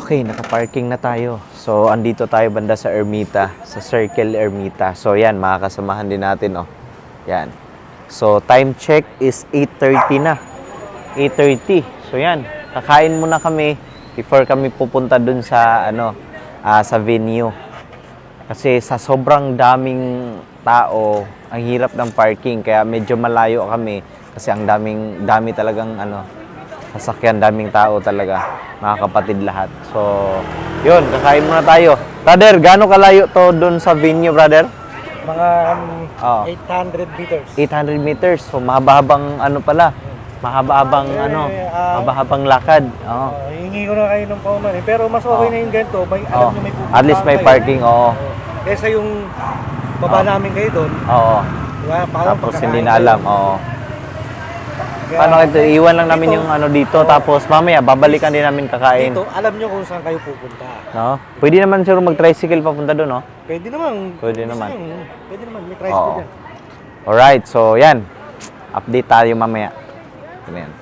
Okay, naka-parking na tayo. So, andito tayo banda sa Ermita, sa Circle Ermita. So, yan, makakasamahan din natin, oh. Yan. So, time check is 8:30 na. 8:30. So, yan. Kakain muna kami before kami pupunta dun sa, sa venue. Kasi sa sobrang daming tao, ang hirap ng parking. Kaya medyo malayo kami. Kasi dami talagang, sasakyan, daming tao talaga, mga kapatid lahat. So, yun, kakain muna tayo. Brother, gaano kalayo to doon sa venue, brother? Mga 800 meters. 800 meters. So, mahaba-habang mahaba-habang lakad. Oo. Hingi ko na kayo ng pauman eh. Pero mas okay na yung ganito. Alam nyo may pupunta. At least may parking, oo. Kesa yung baba namin kayo doon. Oo. Diba? Tapos hindi na alam, oo. Paano ito? Iwan lang namin yung dito, tapos mamaya babalikan din namin kakain. Dito, alam nyo kung saan kayo pupunta. No? Pwede naman siguro mag-tricycle papunta doon, no? Pwede naman. Pwede naman. Pwede naman, may tricycle dyan. Alright, so yan. Update tayo mamaya. Ganyan.